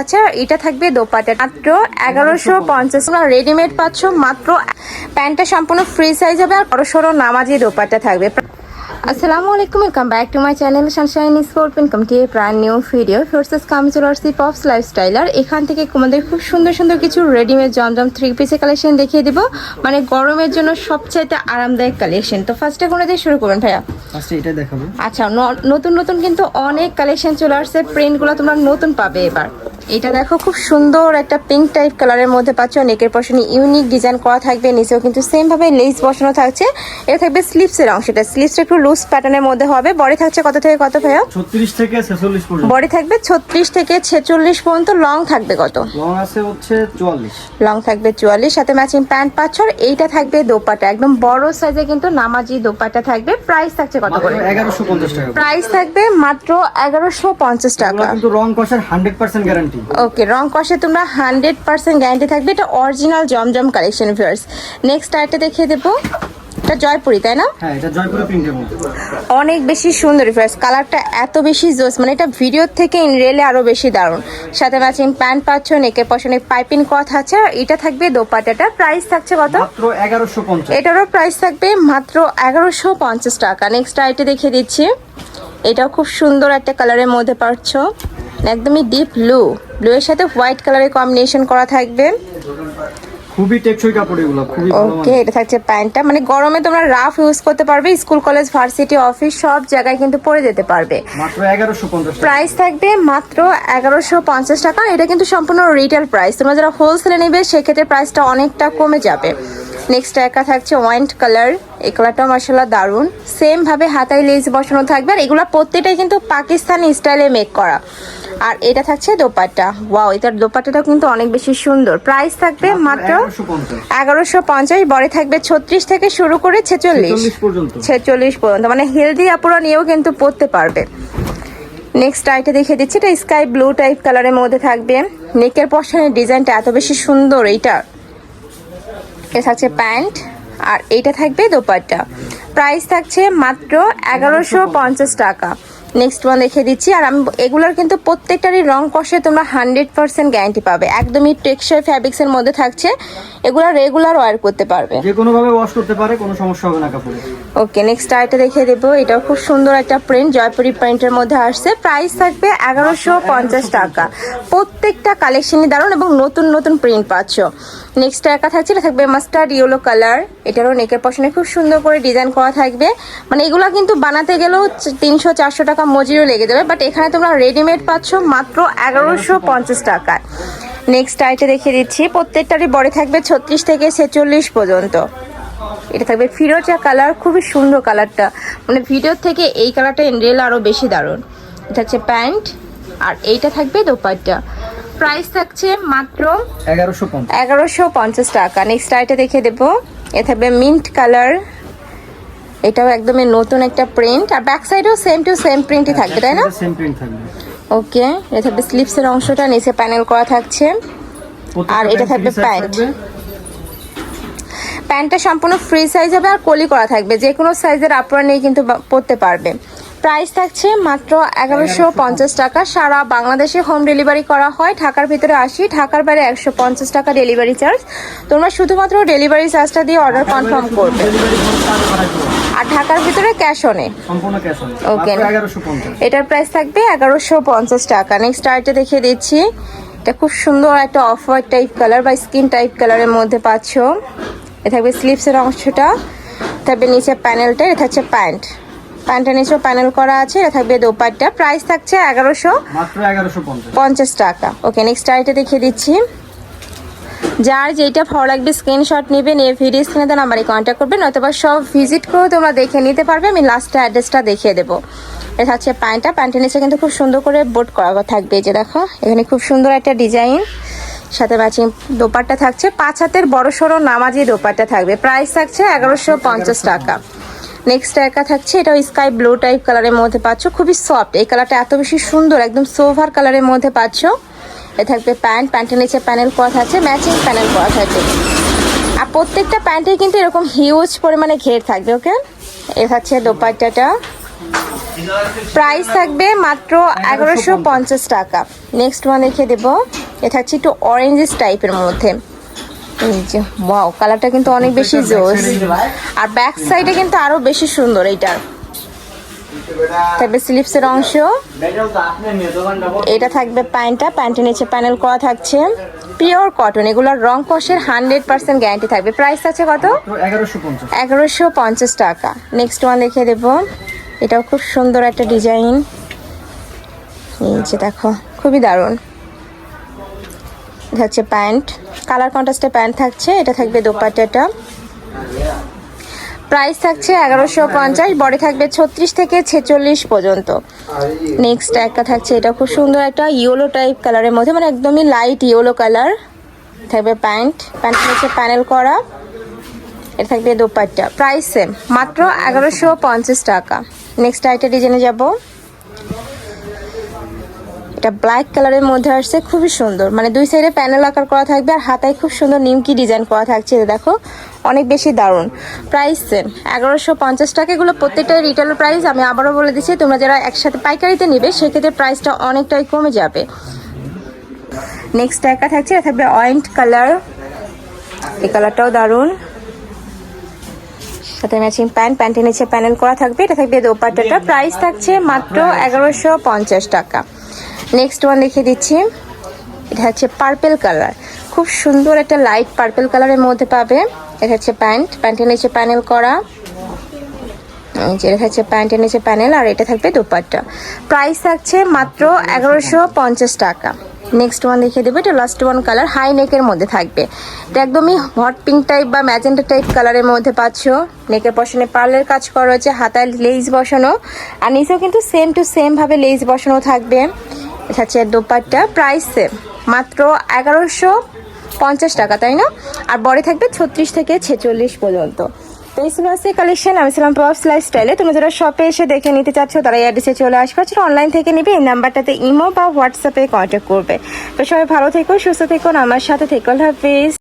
আচ্ছা, এটা থাকবে দোপাট্টা মাত্র 1150। তোমরা রেডিমেড পাচ্ছ মাত্র। প্যান্টটা সম্পূর্ণ ফ্রি সাইজ হবে আর বড়সড় নামাজি দোপাট্টা থাকবে। আসসালামু আলাইকুম, welcome back to my channel Sunshine sport. Welcome to A brand new video. First কামি চলে আসছি পপস লাইফস্টাইলার। এখান থেকে তোমাদের খুব সুন্দর সুন্দর কিছু রেডিমেড জমজম 3 পিসের কালেকশন দেখিয়ে দিব, মানে গরমের জন্য সবচাইতে আরামদায়ক কালেকশন। তো ফার্স্টে কোন দিয়ে শুরু করবেন ভাইয়া? ফার্স্টে এটা দেখাবো। আচ্ছা, নতুন নতুন কিন্তু অনেক কালেকশন চলে আসছে। প্রিন্টগুলো তোমরা নতুন পাবে এবার। এটা দেখো, খুব সুন্দর একটা পিঙ্ক টাইপ কালারের মধ্যে পাচ্ছ। নেকের পশনে ইউনিক ডিজাইন করা থাকবে, নিচেও কিন্তু সেম ভাবে লেস বসানো থাকছে। এটা থাকবে স্লিভসের অংশটা, স্লিভসটা একটু লুজ প্যাটার্নের মধ্যে হবে। বডি থাকছে কত থেকে কত ভাইয়া? 36 থেকে 46 পর্যন্ত। বডি থাকবে 36 থেকে 46 পর্যন্ত। লং থাকবে কত? লং আছে হচ্ছে 44। লং থাকবে 44, সাথে ম্যাচিং প্যান্ট পাচ্ছ। আর এইটা থাকবে দোপাট্টা, একদম বড় সাইজে কিন্তু নামাজি দোপাট্টা থাকবে। প্রাইস থাকছে কত করে? 1150 টাকা। প্রাইস থাকবে মাত্র 1150 টাকা। কিন্তু রং কষার 100% গ্যারান্টি। ওকে, রং কষে তোমরা 100% গ্যারান্টি থাকবে। এটা অরিজিনাল জমজম কালেকশন ভিউয়ার্স। নেক্সট আইটেম দেখিয়ে দেবো, এটা জয়পুরি, তাই না? হ্যাঁ, এটা জয়পুরি প্রিন্টের মধ্যে অনেক বেশি সুন্দর ভিউয়ার্স। কালারটা এত বেশি জোস, মানে এটা ভিডিও থেকে ইন রিয়েলে আরো বেশি দারুণ। সাথে ম্যাচিং প্যান্ট পাচ্ছ, নেকের পশনে পাইপিং কথা আছে। আর এটা থাকবে দোপাট্টাটা। প্রাইস থাকছে কত? মাত্র 1150। এটারও প্রাইস থাকবে মাত্র 1150 টাকা। নেক্সট আইটেম দেখিয়ে দিচ্ছি, এটাও খুব সুন্দর একটা কালারের মধ্যে পাচ্ছ, একদমই ডিপ ব্লু এর সাথে হোয়াইট কালারের কম্বিনেশন করা থাকবে। খুবই টেকসই কাপড় এগুলো, খুবই ভালো ওকে, এটা থাকছে প্যান্টটা, মানে গরমে তোমরা রাফ ইউজ করতে পারবে। স্কুল কলেজ ভার্সিটি অফিস সব জায়গায় কিন্তু পরে যেতে পারবে। মাত্র 1150 টাকা। প্রাইস থাকবে মাত্র 1150 টাকা। এটা কিন্তু সম্পূর্ণ রিটেল প্রাইস। তোমরা যারা হোলসেলে নেবে সেক্ষেত্রে প্রাইসটা অনেকটা কমে যাবে। নেক্সট একা থাকছে ওয়াইন্ট কালার। এই কালারটা মাশাআল্লাহ দারুণ। সেম ভাবে হাতায় লেস বসানো থাকবে। আর এগুলো প্রত্যেকটাই কিন্তু পাকিস্তানি স্টাইলে মেক করা। আর এটা থাকছে দোপাট্টা। ওয়াও, এটার দোপাট্টাটা কিন্তু অনেক বেশি সুন্দর। প্রাইস থাকবে মাত্র 1150। বডি থাকবে 36 থেকে শুরু করে 46 পর্যন্ত, মানে হেলদি আপুরা নিয়েও কিন্তু পরতে পারবে। নেক্সট আইটে দেখে দিচ্ছি, এটা স্কাই ব্লু টাইপ কালারের মধ্যে থাকবে। নেকের পশনের ডিজাইনটা এত বেশি সুন্দর। এটা থাকছে প্যান্ট আর এইটা থাকবে দোপাট্টা। প্রাইস থাকছে মাত্র 1150 টাকা। নেক্সট ওয়ান দেখে দিচ্ছি। আর আমি এগুলোর কিন্তু প্রত্যেকটারই রং কষে তোমরা 100% গ্যারান্টি পাবে। একদমই টেক্সচার ফ্যাব্রিক্স এর মধ্যে থাকছে। এগুলো রেগুলার ওয়্যার করতে পারবে, যে কোনো ভাবে ওয়াশ করতে পারে, কোনো সমস্যা হবে না কাপড়ে। ওকে, নেক্সট আইটা দেখিয়ে দেবো। এটাও খুব সুন্দর একটা প্রিন্ট, জয়পুরি প্রিন্টের মধ্যে আসছে। প্রাইস থাকবে 1150 টাকা। প্রত্যেকটা কালেকশনই দারুণ এবং নতুন নতুন প্রিন্ট পাচ্ছ। নেক্সট একা থাকছে, এটা থাকবে মাস্টার্ড ইয়েলো কালার। এটারও নেকের পশনে খুব সুন্দর করে ডিজাইন করা থাকবে। মানে এগুলো কিন্তু বানাতে গেলেও 300-400 টাকা মজুরিও লেগে যাবে, বাট এখানে তোমরা রেডিমেড পাচ্ছ মাত্র 1150 টাকায়। নেক্সট আইটে দেখিয়ে দিচ্ছি, প্রত্যেকটারই বডি থাকবে 36 থেকে 46 পর্যন্ত। এটা থাকবে ফিরোজা কালার, খুবই সুন্দর কালারটা, মানে ভিডিও থেকে এই কালারটা ইন রিয়েল আরো বেশি দারুণ। এটা হচ্ছে প্যান্ট আর এইটা থাকবে দোপাট্টা। প্রাইস থাকছে মাত্র 1150 টাকা। নেক্সট আইটে দেখে দেবো, এ থাকবে মিন্ট কালার। এটাও একদমই নতুন একটা প্রিন্ট। আর ব্যাক সাইডেও সেম টু সেম প্রিন্টই থাকবে, তাই না? সেম প্রিন্ট থাকবে। ওকে, এটা থাকবে স্লিভসের অংশটা, নিচে প্যানেল করা থাকছে। আর এটা থাকবে প্যান্ট। প্যান্টটা সম্পূর্ণ ফ্রি সাইজ হবে আর কলি করা থাকবে। যে কোনো সাইজের আপনারা নিয়ে কিন্তু পরতে পারবে। প্রাইস থাকছে মাত্র 1150 টাকা। সারা বাংলাদেশে হোম ডেলিভারি করা হয়। ঢাকার ভিতরে 80, ঢাকার বাইরে 150 টাকা ডেলিভারি চার্জ। তোমরা শুধুমাত্র ডেলিভারি চার্জটা দিয়ে অর্ডার কনফার্ম করবে। আর ঢাকার ভিতরে ক্যাশ অনে, সম্পূর্ণ ক্যাশ অন। ওকে, 1150। এটার প্রাইস থাকবে 1150 টাকা। নেক্সট আইটে দেখিয়ে দিচ্ছি, এটা খুব সুন্দর একটা অফ হোয়াইট টাইপ কালার বা স্কিন টাইপ কালারের মধ্যে পাচ্ছ। এটা থাকবে স্লিভসের অংশটা, থাকবে নিচে প্যানেলটা। এটা হচ্ছে প্যান্ট, প্যান্টের নিচেও প্যানেল করা আছে। এটা থাকবে দোপাট্টা। প্রাইস থাকছে 1150 টাকা। ওকে, নেক্সট আইটে দেখিয়ে দিচ্ছি। যার যেটা ভালো লাগবে স্ক্রিনশট নেবেন, এই ভিডিও স্ক্রিনে নাম্বারে কন্ট্যাক্ট করবেন, অথবা সব ভিজিট করেও তোমরা দেখে নিতে পারবে। আমি লাস্টে অ্যাড্রেসটা দেখিয়ে দেবো। এটা হচ্ছে প্যান্টটা, প্যান্টের নিচে কিন্তু খুব সুন্দর করে বোর্ড করা থাকবে। এই যে দেখো, এখানে খুব সুন্দর একটা ডিজাইন, সাথে ম্যাচিং দোপাট্টা থাকছে। 5 হাতের বড় সড়ো নামাজি দোপাট্টা থাকবে। প্রাইস থাকছে 1150 টাকা। নেক্সট একা থাকছে, এটাও স্কাই ব্লু টাইপ কালারের মধ্যে পাচ্ছ, খুবই সফট। এই কালারটা এত বেশি সুন্দর, একদম সোভার কালারের মধ্যে পাচ্ছ। এ থাকবে প্যান্ট, প্যান্টের নিচে প্যানেল করা থাকছে, ম্যাচিং প্যানেল করা থাকবে। আর প্রত্যেকটা প্যান্টে কিন্তু এরকম হিউজ পরিমাণে ঘের থাকবে। ওকে, এ থাকছে দোপাট্টাটা। প্রাইস থাকবে মাত্র 1150 টাকা। নেক্সট ওয়ান দেখে দেবো, এ থাকছে একটু অরেঞ্জেস টাইপের মধ্যে। এই যে ওয়াও, কালারটা কিন্তু অনেক বেশি জোস, আর ব্যাক সাইডে কিন্তু আরো বেশি সুন্দর। এইটার থাকবে স্লিপসের অংশ, এটা থাকবে প্যান্টটা, প্যান্টের নিচে প্যানেল করা থাকছে, পিওর কটন, এগুলোর রং কষের 100% গ্যারান্টি থাকবে। প্রাইস আছে কত? 1150 টাকা। নেক্সট ওয়ান দেখে দেবো, এটাও খুব সুন্দর একটা ডিজাইন। এই যে দেখো, খুবই দারুণ। এটা হচ্ছে প্যান্ট, কালার কন্ট্রাস্টে প্যান্ট থাকছে, এটা থাকবে দোপাট্টাটা। প্রাইস থাকছে 1150, বডি থাকবে 36 থেকে 46 পর্যন্ত। নেক্সট একটা থাকছে, এটা খুব সুন্দর একটা ইয়েলো টাইপ কালারের মধ্যে, মানে একদমই লাইট ইয়েলো কালার। থাকবে প্যান্ট, প্যান্টের নিচে প্যানেল করা, এটা থাকবে দোপাট্টা। প্রাইস সেম, মাত্র 1150 টাকা। নেক্সট আরেকটা ডিজাইনে যাব, এটা ব্ল্যাক কালারের মধ্যে আসছে, খুবই সুন্দর, মানে দুই সাইডে প্যানেল আকার করা থাকবে, আর হাতায় খুব সুন্দর নিমকি ডিজাইন করা থাকছে। দেখো অনেক বেশি দারুণ। প্রাইস সেম 1150 টাকা। এগুলো প্রত্যেকটাই রিটেল প্রাইস। আমি আবারও বলে দিচ্ছি, তোমরা যারা একসাথে পাইকারিতে নিবে সেক্ষেত্রে প্রাইসটা অনেকটাই কমে যাবে। নেক্সট একটা থাকছে, এটা থাকবে অরেঞ্জ কালার, এই কালারটাও দারুণ। সাথে ম্যাচিং প্যান্ট, প্যান্টের নিচে প্যানেল করা থাকবে, এটা থাকবে দোপাট্টাটা। প্রাইস থাকছে মাত্র 1150 টাকা। নেক্সট ওয়ান দেখিয়ে দিচ্ছি, এটা হচ্ছে পার্পেল কালার, খুব সুন্দর একটা লাইট পার্পেল কালারের মধ্যে পাবে। এটা হচ্ছে প্যান্ট, প্যান্টের নিচে প্যানেল করা, এটা হচ্ছে প্যান্টের নিচে প্যানেল, আর এটা থাকবে দোপাট্টা। প্রাইস থাকছে মাত্র 1150 টাকা। নেক্সট ওয়ান দেখিয়ে দেবো, এটা লাস্ট ওয়ান কালার, হাই নেকের মধ্যে থাকবে। এটা একদমই হট পিঙ্ক টাইপ বা ম্যাজেন্টা টাইপ কালারের মধ্যে পাচ্ছ। নেকের পশনে পার্লের কাজ করা রয়েছে, হাতায় লেস বসানো, আর নিচেও কিন্তু সেম টু সেম ভাবে লেস বসানো থাকবে। এটা হচ্ছে দোপাট্টা। প্রাইস সেম, মাত্র 1150 টাকা, তাই না? আর বডি থাকবে 36 থেকে 46 পর্যন্ত। তো এই ছিল আজকে কালেকশন। আমি ছিলাম পপস লাইফস্টাইলে। তুমি যারা শপে এসে দেখে নিতে চাচ্ছ তারা এই অ্যাড্রেসে চলে আসবে, অনলাইন থেকে নিবে এই নাম্বারটাতে ইমো বা হোয়াটসঅ্যাপে কন্ট্যাক্ট করবে। তো সবাই ভালো থেকো, সুস্থ থেকো, আমার সাথে থেকো। আল্লাহ হাফিজ।